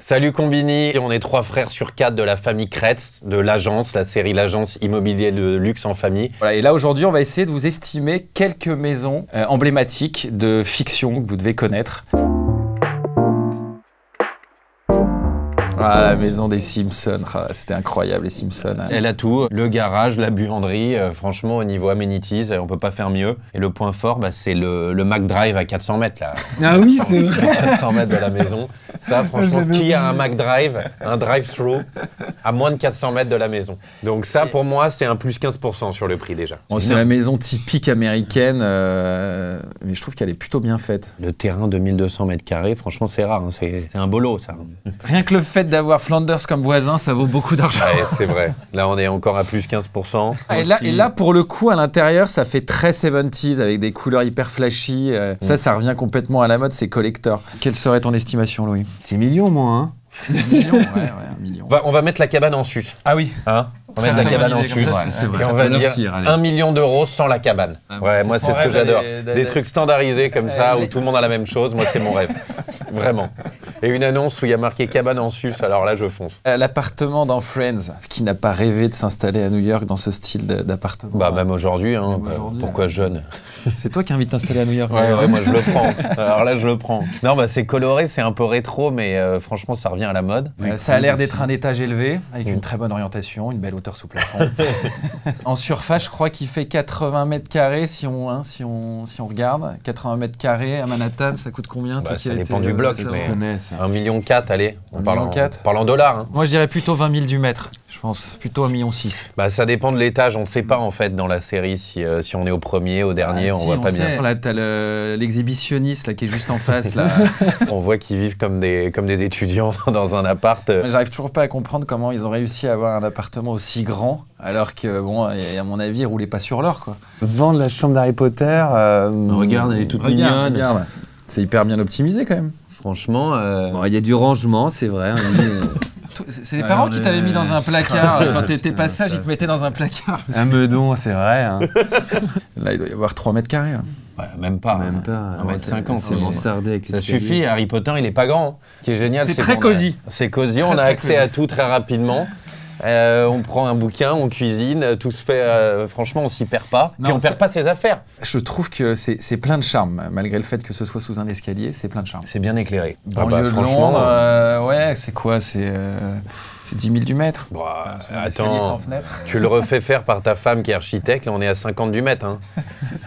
Salut Combini, on est 3 frères sur 4 de la famille Kretz, de l'agence, la série L'Agence Immobilier de Luxe en Famille. Voilà, et là aujourd'hui on va essayer de vous estimer quelques maisons emblématiques de fiction que vous devez connaître. Ah, la maison des Simpsons, c'était incroyable les Simpsons. Elle a tout, le garage, la buanderie, franchement au niveau amenities, on peut pas faire mieux. Et le point fort, c'est le McDrive à 400 mètres là. Ah oui, c'est vrai. 400 mètres de la maison. Ça franchement, qui a un McDrive, un drive-through, à moins de 400 mètres de la maison. Donc ça pour moi c'est un plus 15% sur le prix déjà. Bon, c'est la maison typique américaine, mais je trouve qu'elle est plutôt bien faite. Le terrain de 1200 mètres carrés, franchement c'est rare, hein. C'est un bolo ça. Rien que le fait d'avoir Flanders comme voisin, ça vaut beaucoup d'argent. Ouais, c'est vrai. Là, on est encore à plus 15%. Et là, pour le coup, à l'intérieur, ça fait très 70s avec des couleurs hyper flashy. Ça revient complètement à la mode, c'est collector. Quelle serait ton estimation, Louis? 6 millions, moi, hein. 1 million, ouais, 1 million. On va mettre la cabane en sus. Ah oui. Hein, on va mettre la cabane en sus. C'est vrai. Et on va dire 1 million d'euros sans la cabane. Ouais, moi, c'est ce que j'adore. Des trucs standardisés comme ça, où tout le monde a la même chose. Moi, c'est mon rêve. Vraiment. Et une annonce où il y a marqué cabane en sus, alors là, je fonce. L'appartement dans Friends, qui n'a pas rêvé de s'installer à New York dans ce style d'appartement? Bah, même aujourd'hui, hein. Pourquoi jeune? C'est toi qui as envie de t'installer à New York? Ouais, moi, je le prends. Alors là, je le prends. Non, c'est coloré, c'est un peu rétro, mais franchement, ça revient à la mode. Ça a l'air d'être un étage élevé, avec une très bonne orientation, une belle hauteur sous plafond. En surface, je crois qu'il fait 80 mètres carrés si on regarde. 80 mètres carrés à Manhattan, ça coûte combien? Ça dépend du bloc, mais 1,4 million, allez. On parle en dollars. Hein. Moi, je dirais plutôt 20 000 du mètre. Je pense plutôt 1,6 million. Bah, ça dépend de l'étage. On ne sait pas en fait dans la série si on est au premier, au dernier, on voit pas bien. Là, t'as l'exhibitionniste là qui est juste en face là. On voit qu'ils vivent comme des étudiants dans un appart. J'arrive toujours pas à comprendre comment ils ont réussi à avoir un appartement aussi grand, alors que bon, à mon avis, ils roulaient pas sur l'or quoi. Vendre la chambre d'Harry Potter. Regarde, elle est toute mignonne. Regarde. C'est hyper bien optimisé quand même. Franchement, bon, il y a du rangement, c'est vrai. C'est les parents qui t'avaient mis dans un placard. Quand t'étais pas sage, ils te mettaient dans un placard. Un meudon, c'est vrai. Hein. Là, il doit y avoir 3 mètres carrés. Hein. Ouais, même pas. 1,50 m. C'est mansardé avec ça suffit. Harry Potter, il est pas grand. Hein. Ce qui est génial, c'est très cosy. C'est cosy. On a accès à tout très rapidement. On prend un bouquin, on cuisine, tout se fait. Franchement, on s'y perd pas. Puis on perd pas ses affaires. Je trouve que c'est plein de charme, malgré le fait que ce soit sous un escalier, c'est plein de charme. C'est bien éclairé. Banlieue de Londres, ouais, c'est quoi? C'est 10 000 du mètre. Attends, sans fenêtre. Tu le refais faire par ta femme qui est architecte, là on est à 50 du mètre. Hein.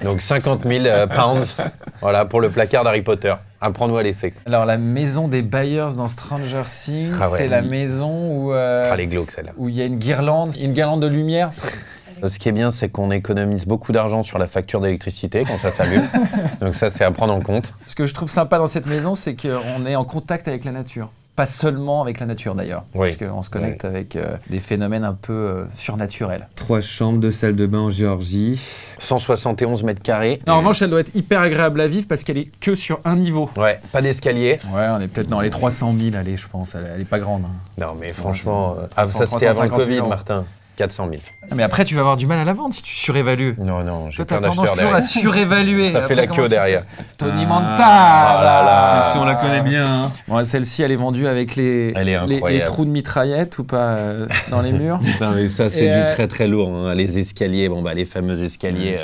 Donc 50 000 pounds voilà, pour le placard d'Harry Potter. Apprends-nous à laisser. Alors la maison des Byers dans Stranger Things, c'est la maison où les glauques, celle-là. Où il y a une guirlande de lumière. Ce qui est bien, c'est qu'on économise beaucoup d'argent sur la facture d'électricité quand ça s'allume. Donc ça, c'est à prendre en compte. Ce que je trouve sympa dans cette maison, c'est qu'on est en contact avec la nature. Pas seulement avec la nature d'ailleurs, parce qu'on se connecte avec des phénomènes un peu surnaturels. 3 chambres, 2 salles de bain en Géorgie. 171 mètres carrés. En revanche, elle doit être hyper agréable à vivre parce qu'elle est que sur un niveau. Ouais, pas d'escalier. Ouais, on est peut-être dans les 300 000, allez, je pense. Elle est pas grande. Hein. Non, mais franchement, ça c'était avant le Covid, Martin. 400 000. Mais après, tu vas avoir du mal à la vendre si tu surévalues. Non, j'ai plein d'acheteurs tendance toujours à surévaluer. Ça fait la queue derrière. Tony Montana. Si on la connaît bien. Hein. Bon, celle-ci, elle est vendue avec les trous de mitraillette ou pas dans les murs. Non, mais ça, c'est du très très lourd. Hein. Les escaliers, les fameux escaliers.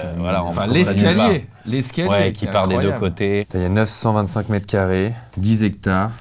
L'escalier. Ouais, qui part des deux côtés. Il y a 925 mètres carrés, 10 hectares.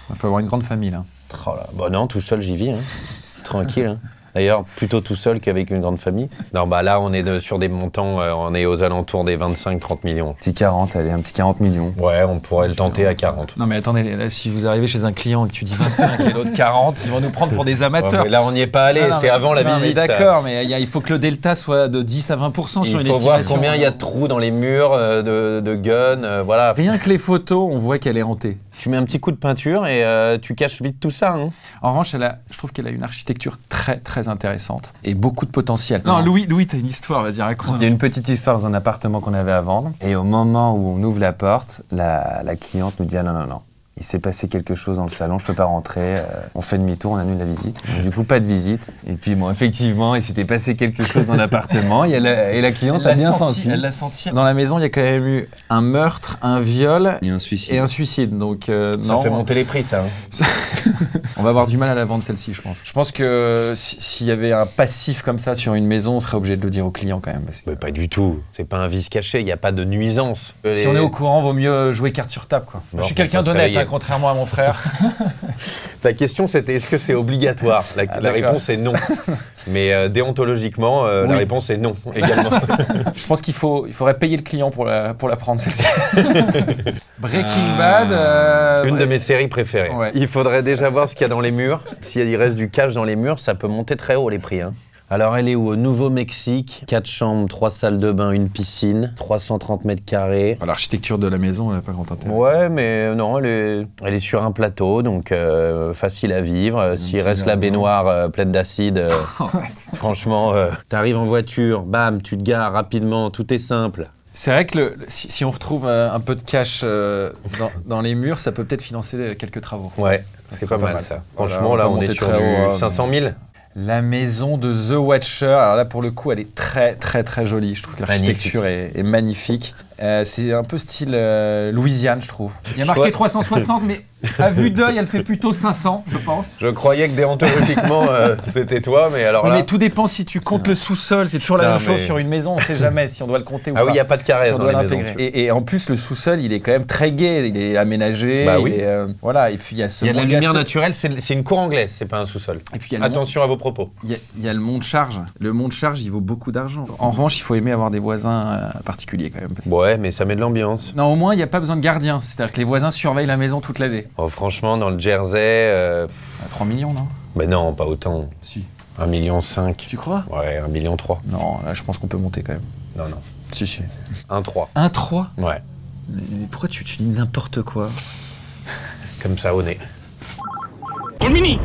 Il faut avoir une grande famille là. Oh là. Bon, non, tout seul, j'y vis. Hein. C'est tranquille. Hein. D'ailleurs, plutôt tout seul qu'avec une grande famille. Non, là, on est sur des montants, on est aux alentours des 25-30 millions. Petit 40, allez, un petit 40 millions. Ouais, on pourrait le tenter à 40. Non, mais attendez, là, si vous arrivez chez un client et que tu dis 25 et l'autre 40, ils vont nous prendre pour des amateurs. Ouais, mais là, on n'y est pas allé, c'est avant la visite. D'accord, mais il faut que le delta soit de 10 à 20% sur une estimation. Il faut voir combien il y a de trous dans les murs, de guns, voilà. Rien que les photos, on voit qu'elle est hantée. Tu mets un petit coup de peinture et tu caches vite tout ça. Hein. En revanche, je trouve qu'elle a une architecture très très intéressante et beaucoup de potentiel. Non, Louis, t'as une histoire, vas-y, raconte. Il y a une petite histoire dans un appartement qu'on avait à vendre. Et au moment où on ouvre la porte, la cliente nous dit « Ah non, il s'est passé quelque chose dans le salon, je peux pas rentrer. On fait demi-tour, on annule la visite. Donc, du coup, pas de visite. Et puis bon, effectivement, il s'était passé quelque chose dans l'appartement et la cliente a bien senti. Elle l'a senti. Dans la maison, il y a quand même eu un meurtre, un viol et un suicide. Donc ça fait monter les prix, ça. On va avoir du mal à la vendre celle-ci, je pense. Je pense que s'il y avait un passif comme ça sur une maison, on serait obligé de le dire au client quand même. Parce que... Mais pas du tout. C'est pas un vice caché. Il n'y a pas de nuisance. Si on est au courant, vaut mieux jouer carte sur table, quoi. Non, je suis quelqu'un d'honnête, hein, contrairement à mon frère. Ta question, c'était est-ce que c'est obligatoire? La réponse est non. Mais déontologiquement, oui. La réponse est non également. Je pense qu'il faudrait payer le client pour la prendre, celle-ci. Breaking Bad. Une de mes séries préférées. Ouais. Il faudrait déjà voir ce qu'il y a dans les murs. S'il reste du cash dans les murs, ça peut monter très haut les prix. Hein. Alors elle est où? Au Nouveau-Mexique, 4 chambres, 3 salles de bain, une piscine, 330 mètres carrés. L'architecture de la maison, elle n'a pas grand intérêt. Ouais, mais non, elle est sur un plateau, donc facile à vivre. S'il reste la baignoire pleine d'acide, franchement, t'arrives en voiture, bam, tu te gares rapidement, tout est simple. C'est vrai que si on retrouve un peu de cash dans les murs, ça peut peut-être financer quelques travaux. Ouais, c'est pas mal ça. Franchement, là, on est sur du 500 000. La maison de The Watcher, alors là pour le coup elle est très très très jolie, je trouve que l'architecture est magnifique. C'est un peu style Louisiane je trouve. Il y a marqué 360 mais à vue d'œil elle fait plutôt 500 je pense. Je croyais que déontologiquement c'était toi mais alors là... Mais tout dépend si tu comptes le sous-sol, c'est toujours la même chose sur une maison, on sait jamais si on doit le compter ou pas. Ah oui, il n'y a pas de carré si dans les maisons. Et en plus le sous-sol il est quand même très gai, il est aménagé, bah oui. voilà, et puis il y a ce... Il y a de la lumière naturelle, c'est une cour anglaise, c'est pas un sous-sol. Et puis attention à vos propos. Il y a le monte charge. Le monte charge, il vaut beaucoup d'argent. En revanche, il faut aimer avoir des voisins particuliers quand même. Ouais, mais ça met de l'ambiance. Non, au moins, il n'y a pas besoin de gardien. C'est-à-dire que les voisins surveillent la maison toute l'année. Oh, franchement, dans le Jersey... À 3 millions, non? Mais non, pas autant. Si. 1,5 million. Tu crois? Ouais, 1,3 million. Non, là, je pense qu'on peut monter quand même. Non, non. Si, si. 1,3. 1,3? Ouais. Mais pourquoi tu dis n'importe quoi? Comme ça, au nez. Pour le mini.